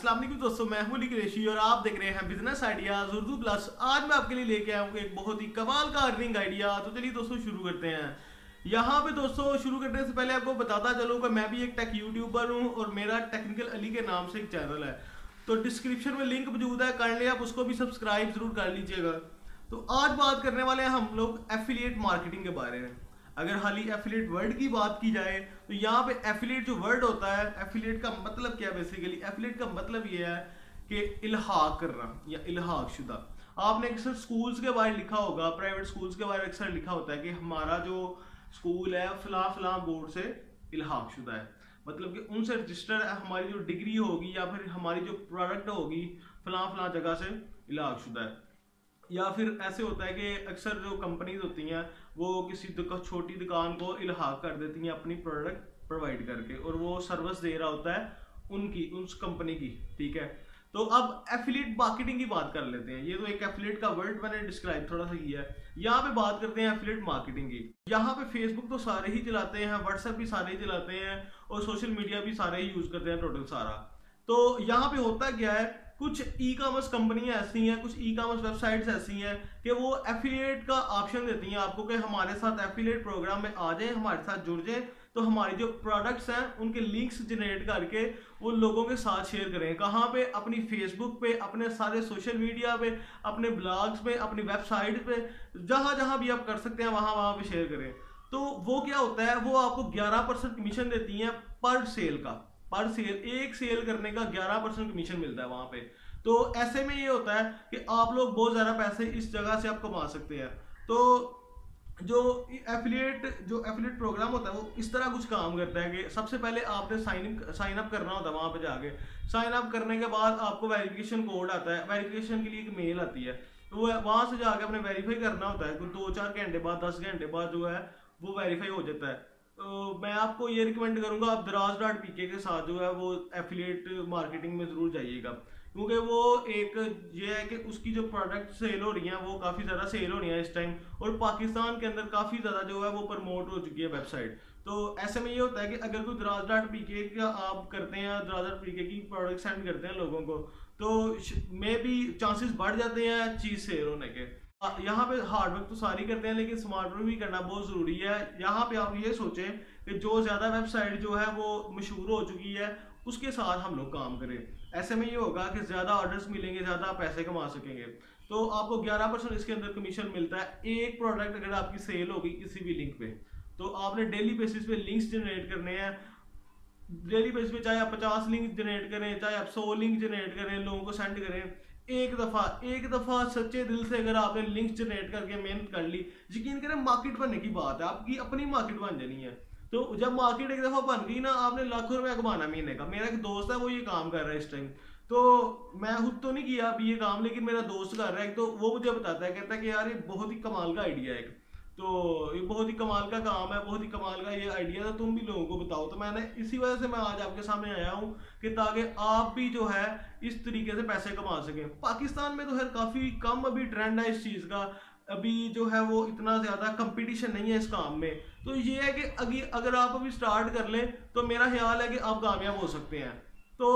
अस्सलाम वालेकुम दोस्तों, मैं हूं अली कुरैशी और आप देख रहे हैं बिजनेस आइडियाज उर्दू प्लस। आज मैं आपके लिए लेके आया हूं एक बहुत ही कमाल का अर्निंग आइडिया। तो चलिए दोस्तों शुरू करते हैं। यहाँ पे दोस्तों शुरू करने से पहले आपको बताता चलूँ कि मैं भी एक टेक यूट्यूबर हूँ और मेरा टेक्निकल अली के नाम से एक चैनल है। तो डिस्क्रिप्शन में लिंक मौजूद है, कर ले आप उसको भी सब्सक्राइब जरूर कर लीजिएगा। तो आज बात करने वाले हैं हम लोग एफिलिएट मार्केटिंग के बारे में। अगर हाल ही एफिलिएट वर्ड की बात की जाए तो यहाँ पे एफिलिएट जो वर्ड होता है, एफिलिएट का मतलब क्या है? बेसिकली एफिलिएट का मतलब ये है कि इल्हाक करना या इल्हाक शुदा। आपने अक्सर स्कूल्स के बारे लिखा होगा, प्राइवेट स्कूल्स के बारे अक्सर लिखा होता है कि हमारा जो स्कूल है फला फला बोर्ड से इल्हाक शुदा है। मतलब कि उनसे रजिस्टर हमारी जो डिग्री होगी या फिर हमारी जो प्रोडक्ट होगी फला फला जगह से इल्हाक शुदा है। या फिर ऐसे होता है कि अक्सर जो कंपनीज होती हैं वो किसी छोटी दुकान को इल्हाक कर देती हैं अपनी प्रोडक्ट प्रोवाइड करके, और वो सर्विस दे रहा होता है उनकी उस कंपनी की। ठीक है, तो अब एफिलिएट मार्केटिंग की बात कर लेते हैं। ये तो एक एफिलिएट का वर्ड मैंने डिस्क्राइब थोड़ा सा किया है। यहाँ पे बात करते हैं एफिलिएट मार्केटिंग की। यहाँ पे फेसबुक तो सारे ही चलाते हैं, व्हाट्सएप भी सारे ही चलाते हैं और सोशल मीडिया भी सारे ही यूज करते हैं, टोटल सारा। तो यहाँ पे होता क्या है, कुछ ई कॉमर्स कंपनियां ऐसी हैं, कुछ ई कॉमर्स वेबसाइट्स ऐसी हैं कि वो एफिलिएट का ऑप्शन देती हैं आपको कि हमारे साथ एफिलिएट प्रोग्राम में आ जाएं, हमारे साथ जुड़ जाएं, तो हमारी जो प्रोडक्ट्स हैं उनके लिंक्स जनरेट करके वो लोगों के साथ शेयर करें। कहाँ पे? अपनी फेसबुक पे, अपने सारे सोशल मीडिया पे, अपने ब्लॉग्स पे, अपनी वेबसाइट पे, जहाँ जहाँ भी आप कर सकते हैं वहाँ वहाँ पे शेयर करें। तो वो क्या होता है, वो आपको 11% कमीशन देती हैं पर सेल का। पर सेल, एक सेल करने का 11% कमीशन मिलता है वहां पे। तो ऐसे में ये होता है कि आप लोग बहुत ज्यादा पैसे इस जगह से आप कमा सकते हैं। तो जो एफिलिएट प्रोग्राम होता है वो इस तरह कुछ काम करता है कि सबसे पहले आपने साइन अप करना होता है। वहां पे जाके साइन अप करने के बाद आपको वेरिफिकेशन कोड आता है, वेरिफिकेशन के लिए एक मेल आती है, तो वहां से जाके अपने वेरीफाई करना होता है। 2-4 घंटे बाद, 10 घंटे बाद जो है वो वेरीफाई हो जाता है। तो मैं आपको ये रिकमेंड करूंगा आप दराज.pk के साथ जो है वो एफिलिएट मार्केटिंग में जरूर जाइएगा, क्योंकि वो एक ये है कि उसकी जो प्रोडक्ट सेल हो रही हैं वो काफ़ी ज़्यादा सेल हो रही हैं इस टाइम, और पाकिस्तान के अंदर काफ़ी ज़्यादा जो है वो प्रमोट हो चुकी है वेबसाइट। तो ऐसे में ये होता है कि अगर कोई दराज.pk का आप करते हैं, दराज.pk की प्रोडक्ट सेंड करते हैं लोगों को, तो मे भी चांसेस बढ़ जाते हैं चीज़ सेल होने के। यहाँ पे हार्ड वर्क तो सारी करते हैं लेकिन स्मार्ट वर्क भी करना बहुत ज़रूरी है। यहाँ पे आप ये सोचें कि जो ज़्यादा वेबसाइट जो है वो मशहूर हो चुकी है उसके साथ हम लोग काम करें। ऐसे में ये होगा कि ज़्यादा ऑर्डर्स मिलेंगे, ज़्यादा पैसे कमा सकेंगे। तो आपको 11% इसके अंदर कमीशन मिलता है। एक प्रोडक्ट अगर आपकी सेल होगी किसी भी लिंक पे, तो आपने डेली बेसिस पे लिंक्स जनरेट करने हैं। डेली बेसिस पे चाहे आप 50 लिंक जनरेट करें, चाहे आप 100 लिंक जनरेट करें, लोगों को सेंड करें, एक दफा सच्चे दिल से अगर आपने लिंक जनरेट करके मेहनत कर ली, यकीन करें मार्केट बनने की बात है, आपकी अपनी मार्केट बन जानी है। तो जब मार्केट एक दफा बन गई ना, आपने लाखों रुपया कमाना महीने का। मेरा एक दोस्त है वो ये काम कर रहा है इस टाइम। तो मैं खुद तो नहीं किया अभी ये काम, लेकिन मेरा दोस्त कर रहा है। तो वो मुझे बताता है, कहता है कि यार ये बहुत ही कमाल का आइडिया है, तो ये बहुत ही कमाल का काम है, बहुत ही कमाल का ये आइडिया था, तुम भी लोगों को बताओ। तो मैंने इसी वजह से मैं आज आपके सामने आया हूँ कि ताकि आप भी जो है इस तरीके से पैसे कमा सकें। पाकिस्तान में तो खैर काफ़ी कम अभी ट्रेंड है इस चीज़ का, अभी जो है वो इतना ज़्यादा कंपटीशन नहीं है इस काम में। तो ये है कि अगर आप अभी स्टार्ट कर लें तो मेरा ख्याल है कि आप कामयाब हो सकते हैं। तो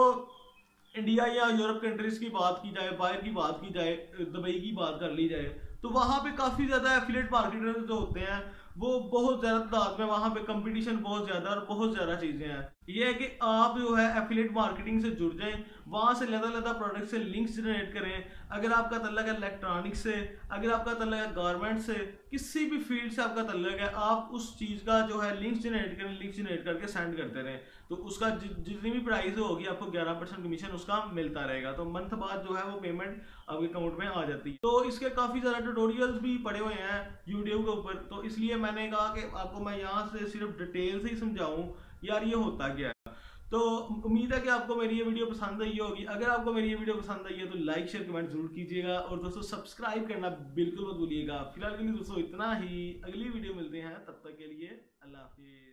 इंडिया या यूरोप कंट्रीज की बात की जाए, बाहर की बात की जाए, दुबई की बात कर ली जाए, तो वहाँ पे काफ़ी ज़्यादा एफिलिएट मार्केटर जो होते हैं वो बहुत ज़्यादा तादाद में, वहाँ पे कंपटीशन बहुत ज़्यादा और बहुत ज़्यादा चीज़ें हैं। ये है कि आप जो है एफिलिएट मार्केटिंग से जुड़ जाएं, वहाँ से लदा प्रोडक्ट से लिंक्स जनरेट करें। अगर आपका तल्लक है इलेक्ट्रॉनिक्स से, अगर आपका तल्लक है गारमेंट से, किसी भी फील्ड से आपका तल्लक है, आप उस चीज़ का जो है लिंक्स जनरेट करें, लिंक्स जनरेट करके सेंड करते रहें। तो उसका जितनी भी प्राइस होगी आपको 11% कमीशन उसका मिलता रहेगा। तो मंथ बाद जो है वो पेमेंट आपके अकाउंट में आ जाती है। तो इसके काफ़ी ज़्यादा ट्यूटोरियल्स भी पड़े हुए हैं यूट्यूब के ऊपर, तो इसलिए मैंने कहा कि आपको मैं यहाँ से सिर्फ डिटेल से ही समझाऊँ यार ये होता क्या है। तो उम्मीद है कि आपको मेरी ये वीडियो पसंद आई होगी। अगर आपको मेरी ये वीडियो पसंद आई है तो लाइक शेयर कमेंट जरूर कीजिएगा, और दोस्तों सब्सक्राइब करना बिल्कुल मत भूलिएगा। फिलहाल के लिए दोस्तों इतना ही, अगली वीडियो मिलते हैं, तब तक के लिए अल्लाह हाफिज़।